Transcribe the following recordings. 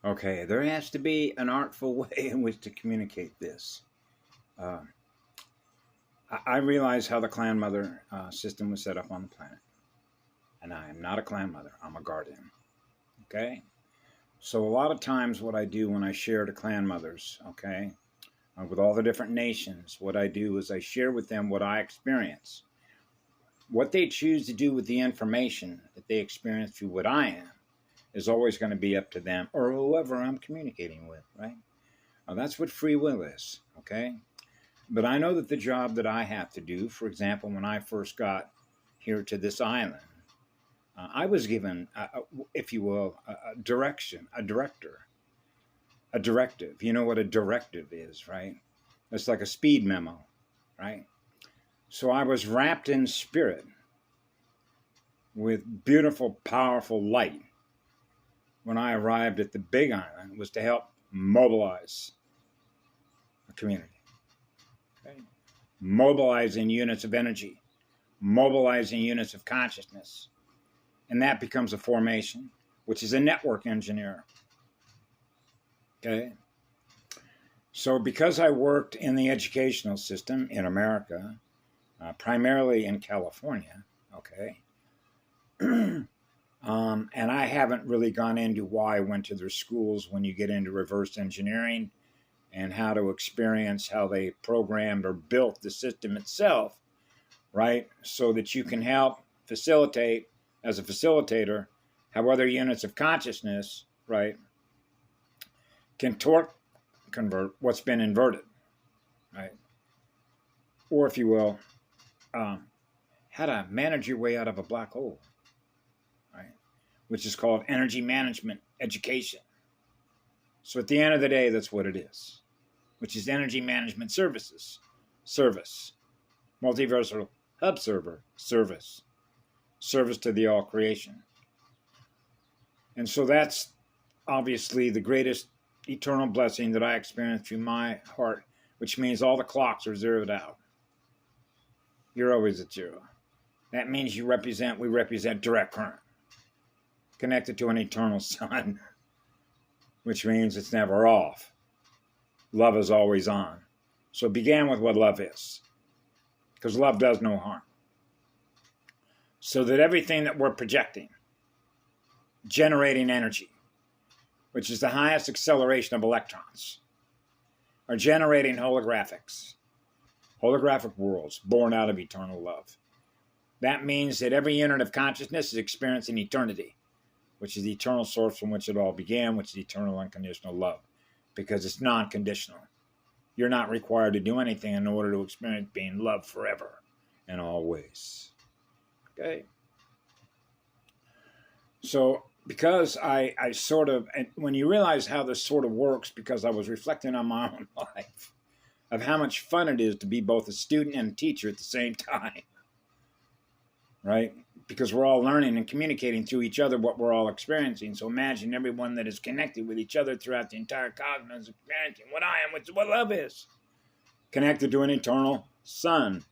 Okay, there has to be an artful way in which to communicate this. Uh, I realize how the clan mother system was set up on the planet, and I am not a clan mother. I'm a guardian. Okay, so a lot of times, what I do when I share to clan mothers, okay, with all the different nations, what I do is I share with them what I experience. What they choose to do with the information that they experience through what I am is always going to be up to them or whoever I'm communicating with, right? Now, that's what free will is, okay? But I know that the job that I have to do, for example, when I first got here to this island, I was given, if you will, a direction, a director, a directive. You know what a directive is, right? It's like a speed memo, right? So I was wrapped in spirit with beautiful, powerful light when I arrived at the Big Island was to help mobilize a community. Okay? Mobilizing units of energy, mobilizing units of consciousness. And that becomes a formation, which is a network engineer. Okay? So because I worked in the educational system in America, primarily in California, okay, and I haven't really gone into why I went to their schools when you get into reverse engineering and how to experience how they programmed or built the system itself, right? So that you can help facilitate, as a facilitator, how other units of consciousness, right, can torque convert what's been inverted, right? Or, if you will, how to manage your way out of a black hole, right? Which is called energy management education. So at the end of the day, that's what it is, which is energy management services, service, multiversal hub server, service, service to the all creation. And so that's obviously the greatest eternal blessing that I experienced through my heart, which means all the clocks are zeroed out. You're always at zero. That means we represent direct current, connected to an eternal sun, which means it's never off. Love is always on. So it began with what love is, because love does no harm. So that everything that we're projecting, generating energy, which is the highest acceleration of electrons, are generating holographic worlds born out of eternal love. That means that every unit of consciousness is experiencing eternity, which is the eternal source from which it all began, which is eternal unconditional love, because it's non-conditional. You're not required to do anything in order to experience being loved forever and always. Okay? So because I sort of, and when you realize how this sort of works, because I was reflecting on my own life, of how much fun it is to be both a student and a teacher at the same time, right? Because we're all learning and communicating through each other what we're all experiencing. So imagine everyone that is connected with each other throughout the entire cosmos experiencing what I am, which is what love is. Connected to an eternal sun,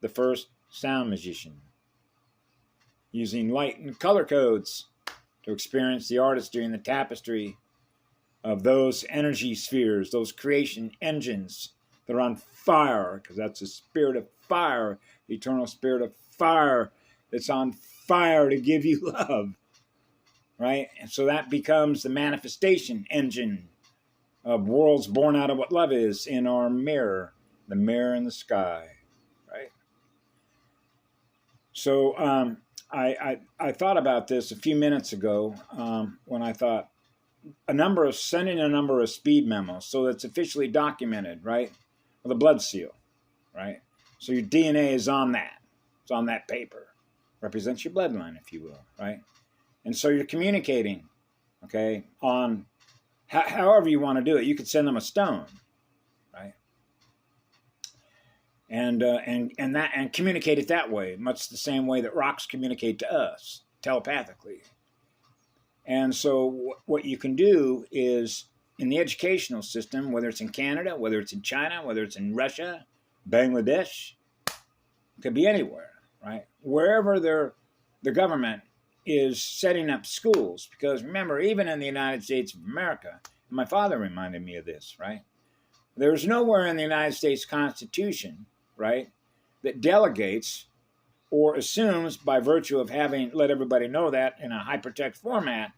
the first sound magician. Using light and color codes to experience the artistry and the tapestry of those energy spheres, those creation engines that are on fire, because that's the spirit of fire, the eternal spirit of fire that's on fire to give you love, right? And so that becomes the manifestation engine of worlds born out of what love is in our mirror, the mirror in the sky, right? So I thought about this a few minutes ago when I thought sending a number of speed memos so that's officially documented, right? With a blood seal, right? So your DNA is on that. It's on that paper. Represents your bloodline, if you will, right? And so you're communicating, okay, on however you want to do it. You could send them a stone, right? And communicate it that way, much the same way that rocks communicate to us telepathically. And so what you can do is, in the educational system, whether it's in Canada, whether it's in China, whether it's in Russia, Bangladesh, it could be anywhere, right? Wherever the government is setting up schools. Because remember, even in the United States of America, and my father reminded me of this, right? There's nowhere in the United States Constitution, right, that delegates or assumes by virtue of having let everybody know that in a hypertext format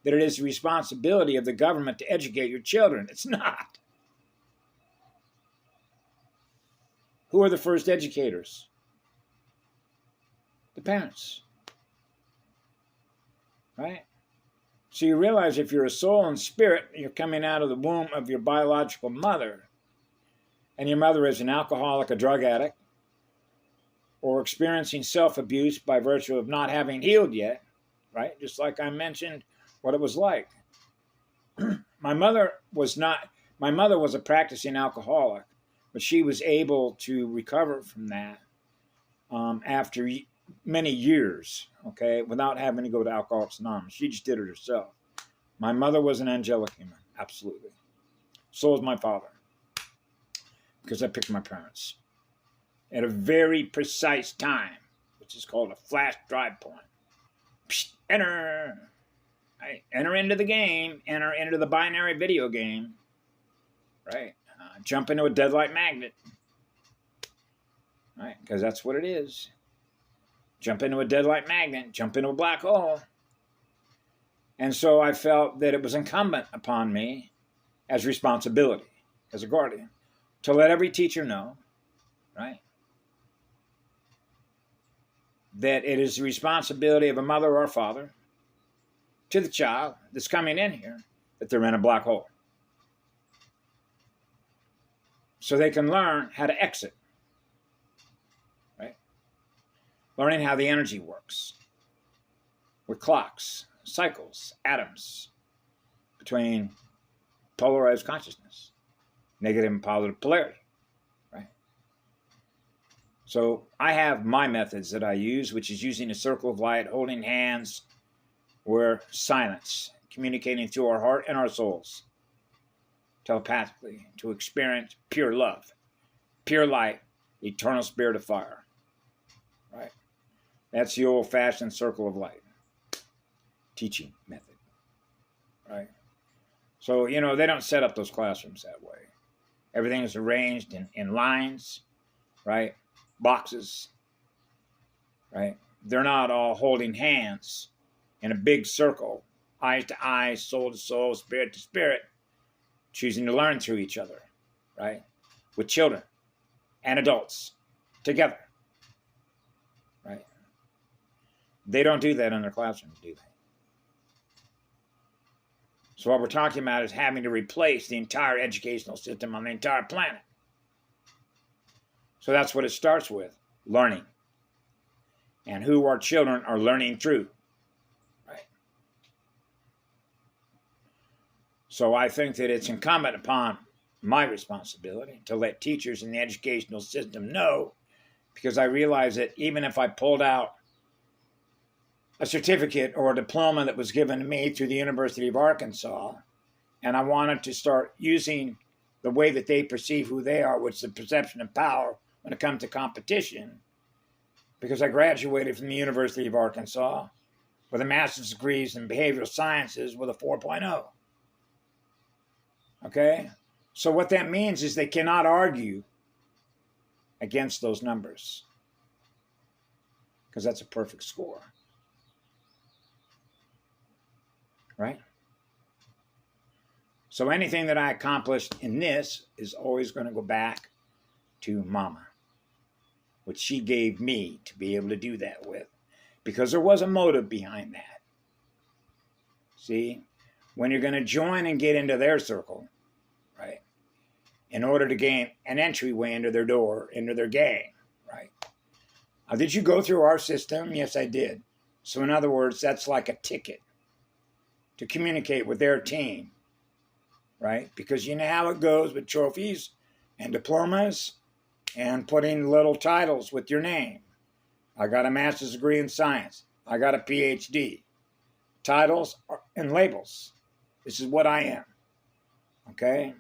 that it is the responsibility of the government to educate your children. It's not. Who are the first educators? The parents. Right? So you realize if you're a soul and spirit, you're coming out of the womb of your biological mother, and your mother is an alcoholic, a drug addict, or experiencing self-abuse by virtue of not having healed yet, right? Just like I mentioned what it was like. My mother was a practicing alcoholic, but she was able to recover from that after many years, okay, without having to go to Alcoholics Anonymous. She just did it herself. My mother was an angelic human, absolutely. So was my father, because I picked my parents at a very precise time, which is called a flash drive point. Psst, enter. Right? Enter into the game. Enter into the binary video game. Right? Jump into a deadlight magnet. Right? Because that's what it is. Jump into a deadlight magnet. Jump into a black hole. And so I felt that it was incumbent upon me as responsibility, as a guardian, to let every teacher know, right, that it is the responsibility of a mother or a father to the child that's coming in here that they're in a black hole. So they can learn how to exit, right? Learning how the energy works with clocks, cycles, atoms between polarized consciousness, negative and positive polarity, right? So I have my methods that I use, which is using a circle of light, holding hands, where silence, communicating through our heart and our souls, telepathically, to experience pure love, pure light, eternal spirit of fire, right? That's the old-fashioned circle of light teaching method, right? So, you know, they don't set up those classrooms that way. Everything is arranged in lines, right? Boxes, right? They're not all holding hands in a big circle, eyes to eyes, soul to soul, spirit to spirit, choosing to learn through each other, right? With children and adults together, right? They don't do that in their classrooms, do they? So what we're talking about is having to replace the entire educational system on the entire planet. So that's what it starts with, learning. And who our children are learning through, right? So I think that it's incumbent upon my responsibility to let teachers in the educational system know, because I realize that even if I pulled out a certificate or a diploma that was given to me through the University of Arkansas, and I wanted to start using the way that they perceive who they are, which is the perception of power when it comes to competition, because I graduated from the University of Arkansas with a master's degree in behavioral sciences with a 4.0. Okay? So what that means is they cannot argue against those numbers, because that's a perfect score. Right? So anything that I accomplished in this is always going to go back to Mama, which she gave me to be able to do that with, because there was a motive behind that. See, when you're going to join and get into their circle, right, in order to gain an entryway into their door, into their gang, right? Did you go through our system? Yes, I did. So in other words, that's like a ticket to communicate with their team, right? Because you know how it goes with trophies and diplomas and putting little titles with your name. I got a master's degree in science. I got a PhD. Titles and labels. This is what I am, okay?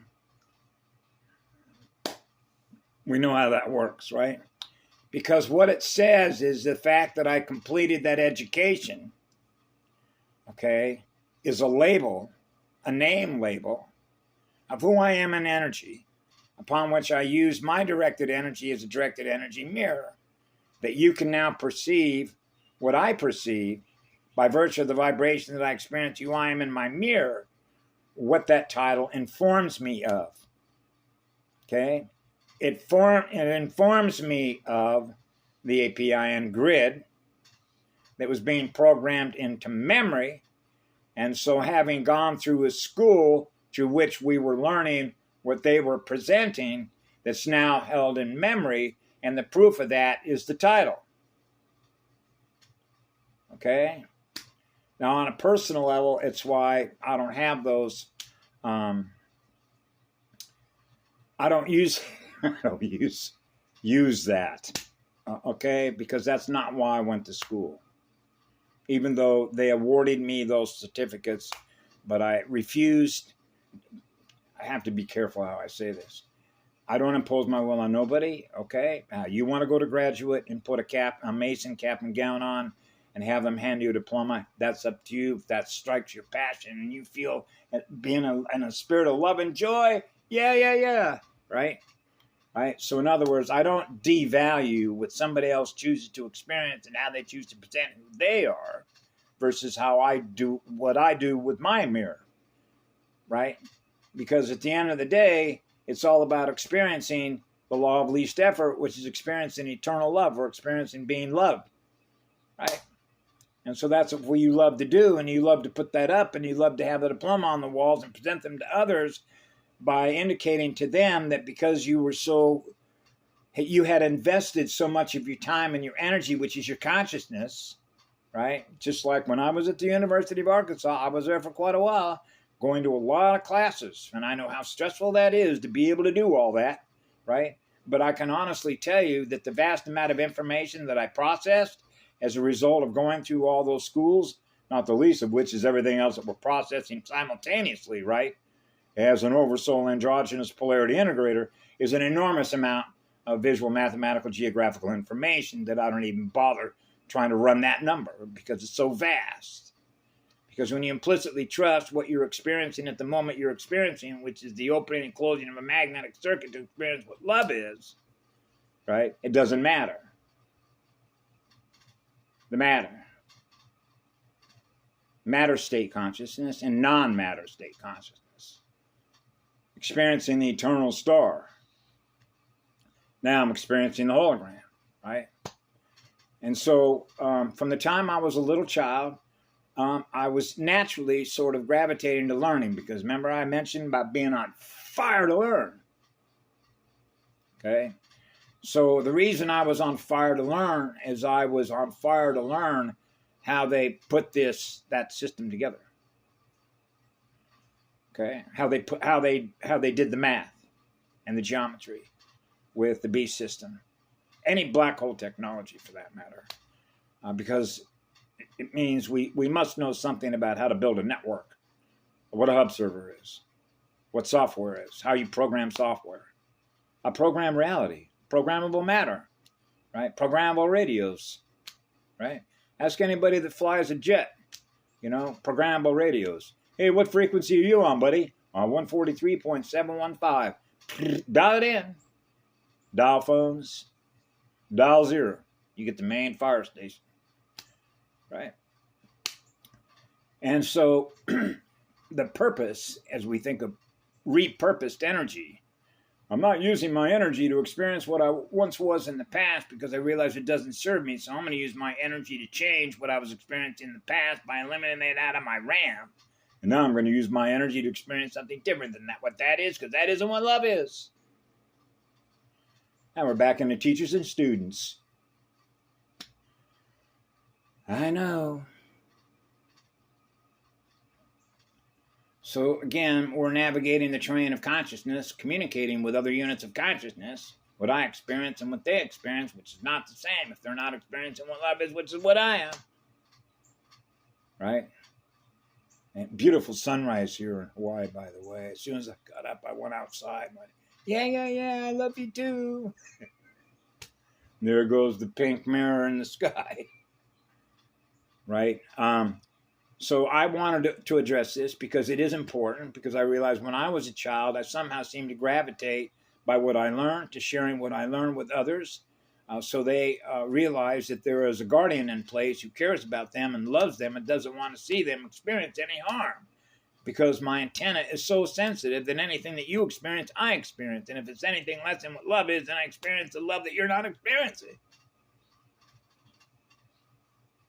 We know how that works, right? Because what it says is the fact that I completed that education, okay, is a label, a name label of who I am in energy, upon which I use my directed energy as a directed energy mirror, that you can now perceive what I perceive by virtue of the vibration that I experience you I am in my mirror, what that title informs me of. Okay? It informs me of the APIN grid that was being programmed into memory. And so having gone through a school through which we were learning what they were presenting, that's now held in memory, and the proof of that is the title. Okay? Now, on a personal level, it's why I don't have those. I don't use that. Okay? Because that's not why I went to school. Even though they awarded me those certificates, but I refused. I have to be careful how I say this. I don't impose my will on nobody, okay? You want to go to graduate and put a Mason cap and gown on and have them hand you a diploma, that's up to you. If that strikes your passion and you feel being in a spirit of love and joy, yeah, right? Right? So in other words, I don't devalue what somebody else chooses to experience and how they choose to present who they are versus how I do what I do with my mirror, right? Because at the end of the day, it's all about experiencing the law of least effort, which is experiencing eternal love or experiencing being loved, right? And so that's what you love to do, and you love to put that up, and you love to have the diploma on the walls and present them to others by indicating to them that because you had invested so much of your time and your energy, which is your consciousness, right? Just like when I was at the University of Arkansas, I was there for quite a while, going to a lot of classes, and I know how stressful that is to be able to do all that, right? But I can honestly tell you that the vast amount of information that I processed as a result of going through all those schools, not the least of which is everything else that we're processing simultaneously, right? As an oversoul androgynous polarity integrator, is an enormous amount of visual, mathematical, geographical information that I don't even bother trying to run that number because it's so vast. Because when you implicitly trust what you're experiencing at the moment you're experiencing, which is the opening and closing of a magnetic circuit to experience what love is, right? It doesn't matter. The matter state consciousness and non-matter state consciousness. Experiencing the eternal star. Now I'm experiencing the hologram, right? And so from the time I was a little child, I was naturally sort of gravitating to learning because remember I mentioned about being on fire to learn. Okay? So the reason I was on fire to learn is I was on fire to learn how they put that system together. Okay? How they did the math and the geometry with the beast system. Any black hole technology for that matter. Because it means we must know something about how to build a network, what a hub server is, what software is, how you program software, program reality, programmable matter, right? Programmable radios, right? Ask anybody that flies a jet, programmable radios. Hey, what frequency are you on, buddy? 143.715. Dial it in. Dial phones. Dial 0. You get the main fire station. Right? And so the purpose, as we think of repurposed energy, I'm not using my energy to experience what I once was in the past because I realize it doesn't serve me, so I'm going to use my energy to change what I was experiencing in the past by eliminating it out of my RAM. And now I'm going to use my energy to experience something different than that, what that is, because that isn't what love is. Now we're back into teachers and students. I know. So again, we're navigating the terrain of consciousness, communicating with other units of consciousness, what I experience and what they experience, which is not the same if they're not experiencing what love is, which is what I am. Right? And beautiful sunrise here in Hawaii, by the way. As soon as I got up, I went outside and went, yeah, I love you too. There goes the pink mirror in the sky. Right? So I wanted to address this because it is important, because I realized when I was a child, I somehow seemed to gravitate by what I learned to sharing what I learned with others. So they realize that there is a guardian in place who cares about them and loves them and doesn't want to see them experience any harm. Because my antenna is so sensitive that anything that you experience, I experience. And if it's anything less than what love is, then I experience the love that you're not experiencing.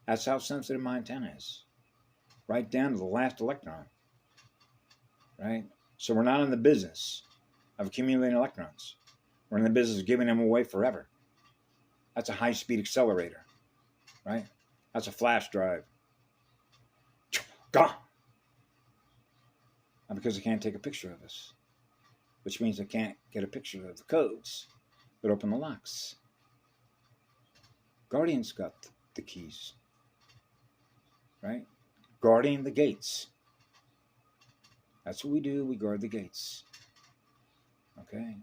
That's how sensitive my antenna is. Right down to the last electron. Right? So we're not in the business of accumulating electrons. We're in the business of giving them away forever. That's a high-speed accelerator. Right? That's a flash drive. Gone. Because they can't take a picture of us, which means they can't get a picture of the codes that open the locks. Guardian's got the keys, right? Guarding the gates. That's what we do. We guard the gates. Okay?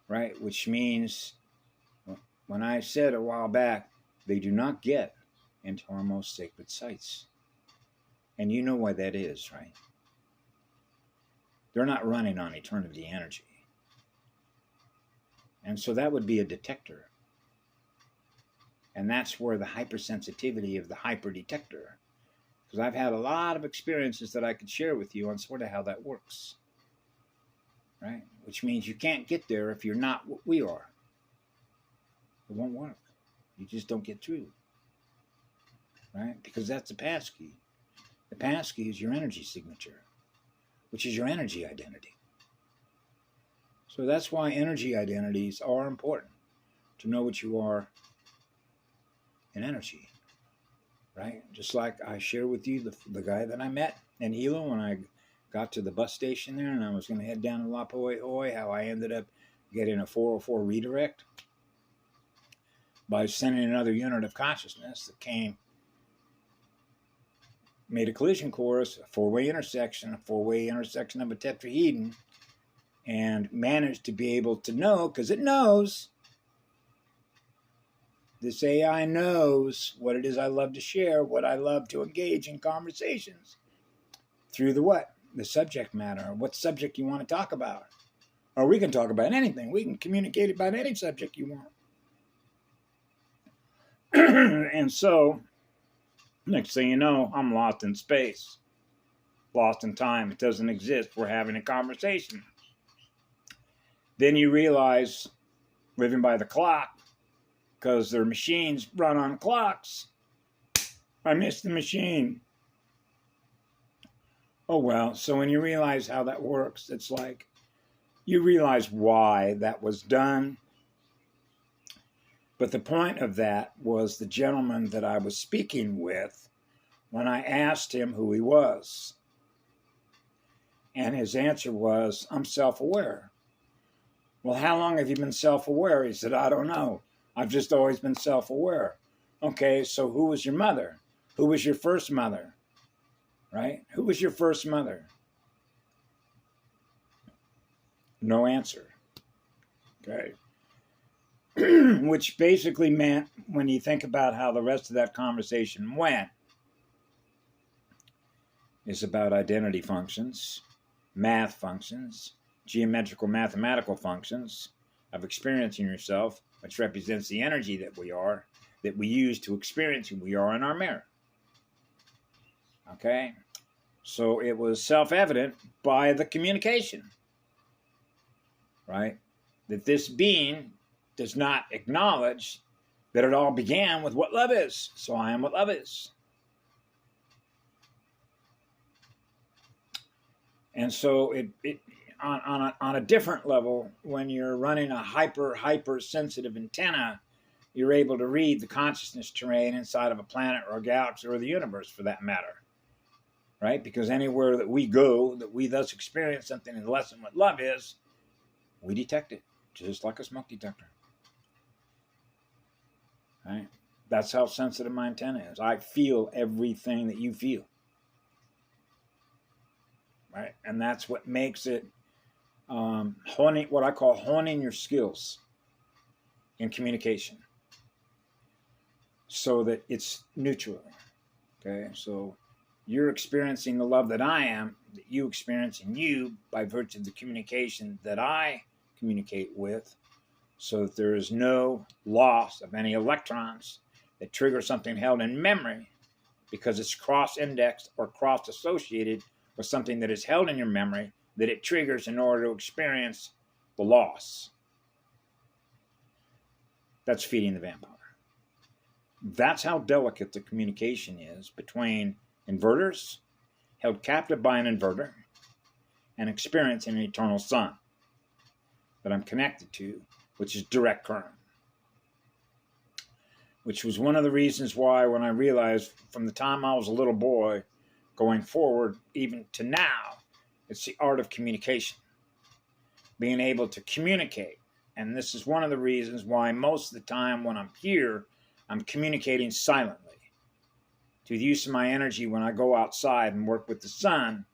Right? Which means, when I said a while back, they do not get into our most sacred sites. And you know why that is, right? They're not running on eternity energy. And so that would be a detector. And that's where the hypersensitivity of the hyperdetector. Because I've had a lot of experiences that I could share with you on sort of how that works. Right? Which means you can't get there if you're not what we are. It won't work. You just don't get through. Right? Because that's the passkey. The passkey is your energy signature, which is your energy identity. So that's why energy identities are important, to know what you are in energy, right? Just like I share with you the guy that I met in Hilo when I got to the bus station there and I was going to head down to La Hoi Hoi, how I ended up getting a 404 redirect by sending another unit of consciousness that came, made a collision course, a four-way intersection of a tetrahedron, and managed to be able to know, because it knows, this AI knows what it is I love to share, what I love to engage in conversations, through the what? The subject matter. What subject you want to talk about. Or we can talk about anything. We can communicate about any subject you want. And so, next thing you know, I'm lost in space. Lost in time. It doesn't exist. We're having a conversation. Then you realize, living by the clock, because their machines run on clocks, I missed the machine. Oh well, so when you realize how that works, it's like, you realize why that was done. But the point of that was the gentleman that I was speaking with when I asked him who he was. And his answer was, I'm self-aware. Well, how long have you been self-aware? He said, I don't know. I've just always been self-aware. Okay, so who was your mother? Who was your first mother? Right? Who was your first mother? No answer. Okay. Which basically meant, when you think about how the rest of that conversation went, is about identity functions, math functions, geometrical mathematical functions of experiencing yourself, which represents the energy that we are, that we use to experience who we are in our mirror. Okay? So it was self-evident by the communication, right? That this being does not acknowledge that it all began with what love is. So I am what love is. And so it on a different level, when you're running a hyper sensitive antenna, you're able to read the consciousness terrain inside of a planet or a galaxy or the universe, for that matter. Right? Because anywhere that we go, that we thus experience something in less than what love is, we detect it, just like a smoke detector. Right? That's how sensitive my antenna is. I feel everything that you feel. Right? And that's what makes it honing, what I call honing your skills in communication, so that it's neutral. Okay, so you're experiencing the love that I am, that you experience in you by virtue of the communication that I communicate with, so that there is no loss of any electrons that trigger something held in memory because it's cross-indexed or cross-associated with something that is held in your memory that it triggers in order to experience the loss. That's feeding the vampire. That's how delicate the communication is between inverters, held captive by an inverter, and experiencing an eternal sun that I'm connected to, which is direct current. Which was one of the reasons why, when I realized from the time I was a little boy going forward, even to now, it's the art of communication. Being able to communicate. And this is one of the reasons why most of the time when I'm here, I'm communicating silently. Through the use of my energy when I go outside and work with the sun,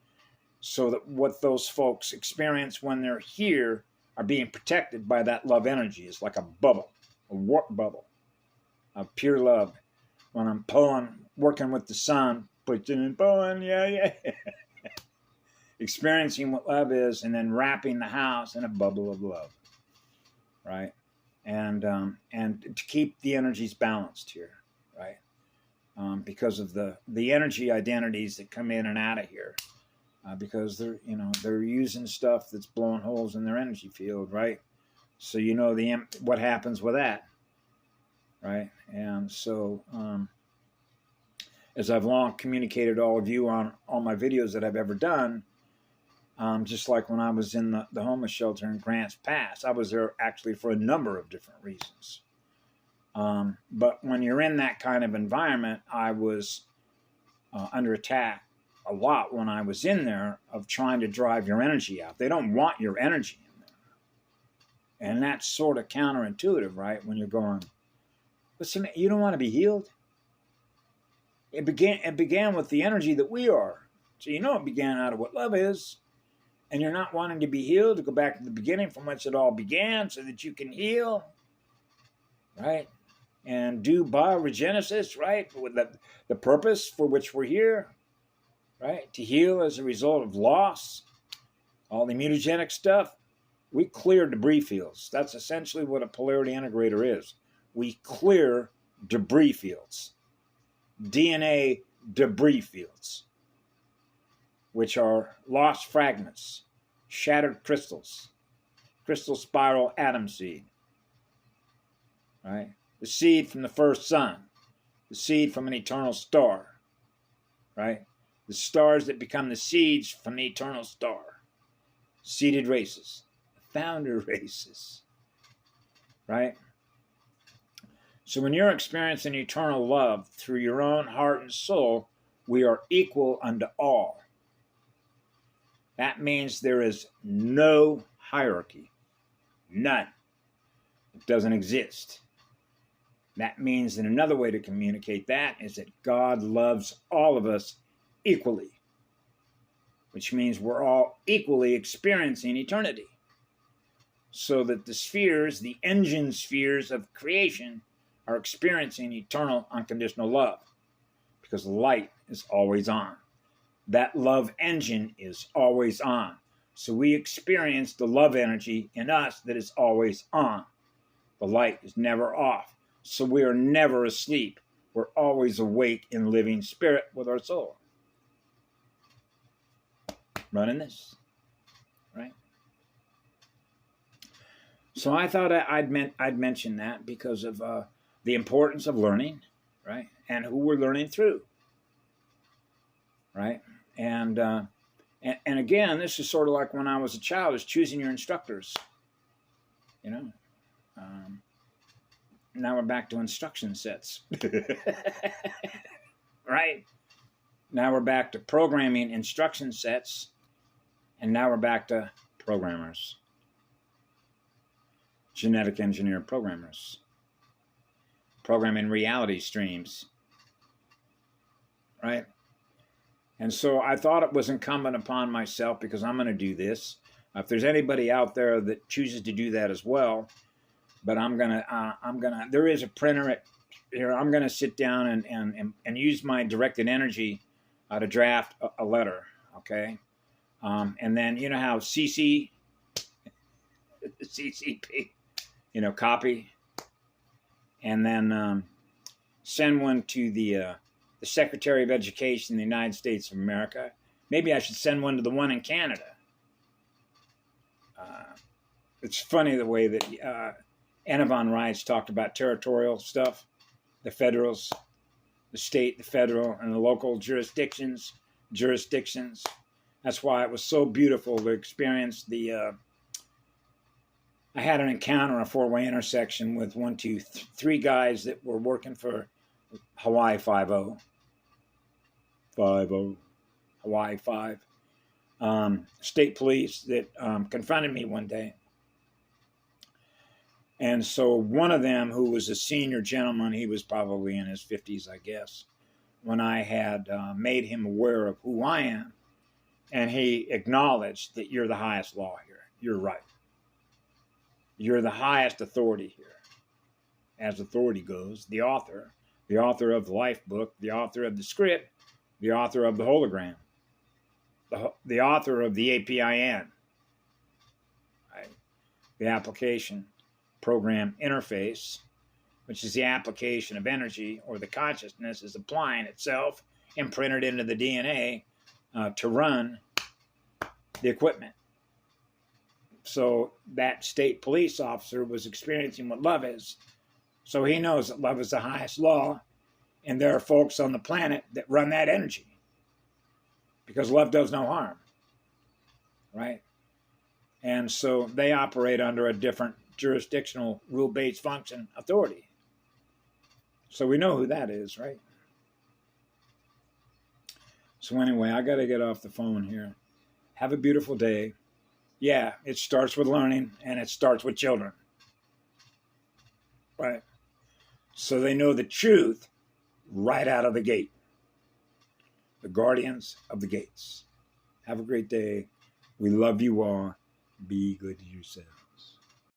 so that what those folks experience when they're here are being protected by that love energy. It's like a bubble, a warp bubble of pure love. When I'm pulling, working with the sun, pushing and pulling, yeah. Experiencing what love is, and then wrapping the house in a bubble of love, right? And to keep the energies balanced here, right? Because of the energy identities that come in and out of here, because they're using stuff that's blowing holes in their energy field, right? So what happens with that, right? And so, as I've long communicated all of you on all my videos that I've ever done, just like when I was in the homeless shelter in Grants Pass, I was there actually for a number of different reasons. But when you're in that kind of environment, I was under attack a lot when I was in there of trying to drive your energy out. They don't want your energy in there. And that's sort of counterintuitive, right? When you're going, listen, you don't want to be healed. It began with the energy that we are. So it began out of what love is. And you're not wanting to be healed, to go back to the beginning from whence it all began so that you can heal, right? And do bioregenesis, right? With the purpose for which we're here, right? To heal as a result of loss, all the mutagenic stuff. We clear debris fields. That's essentially what a polarity integrator is. We clear debris fields, DNA debris fields, which are lost fragments, shattered crystals, crystal spiral atom seed, right? The seed from the first sun, the seed from an eternal star, right? The stars that become the seeds from the eternal star, seeded races, founder races, right? So when you're experiencing eternal love through your own heart and soul, we are equal unto all. That means there is no hierarchy. None. It doesn't exist. That means that another way to communicate that is that God loves all of us equally, which means we're all equally experiencing eternity. So that the spheres, the engine spheres of creation, are experiencing eternal unconditional love, because light is always on. That love engine is always on. So we experience the love energy in us that is always on. The light is never off. So we are never asleep. We're always awake in living spirit with our soul. Running this, right? So I thought I'd mention that because of the importance of learning, right? And who we're learning through, right? And again, this is sort of like when I was a child, is choosing your instructors, now we're back to instruction sets, right? Now we're back to programming instruction sets, and now we're back to programmers, genetic engineer programmers, programming reality streams, right? And so I thought it was incumbent upon myself, because I'm going to do this. If there's anybody out there that chooses to do that as well, but there is a printer here. I'm going to sit down and use my directed energy to draft a letter, okay? And then you know how CCP, copy, and then send one to the Secretary of Education in the United States of America. Maybe I should send one to the one in Canada. It's funny the way that Anna von Reitz talked about territorial stuff, the federals, the state, the federal, and the local jurisdictions. That's why it was so beautiful to experience I had an encounter on a four-way intersection with three guys that were working for Hawaii 5-0. 5-0. Hawaii 5. State police that confronted me one day. And so one of them, who was a senior gentleman, he was probably in his 50s, I guess, when I had made him aware of who I am, and he acknowledged that you're the highest law here. You're right. You're the highest authority here. As authority goes, the author of the life book, the author of the script, the author of the hologram, the author of the APIN, right? The application program interface, which is the application of energy, or the consciousness is applying itself imprinted into the DNA to run the equipment. So that state police officer was experiencing what love is. So he knows that love is the highest law, and there are folks on the planet that run that energy because love does no harm, right? And so they operate under a different jurisdictional rule-based function authority. So we know who that is, right? So anyway, I got to get off the phone here. Have a beautiful day. Yeah, it starts with learning, and it starts with children, right? So they know the truth right out of the gate. The guardians of the gates. Have a great day. We love you all. Be good to yourself.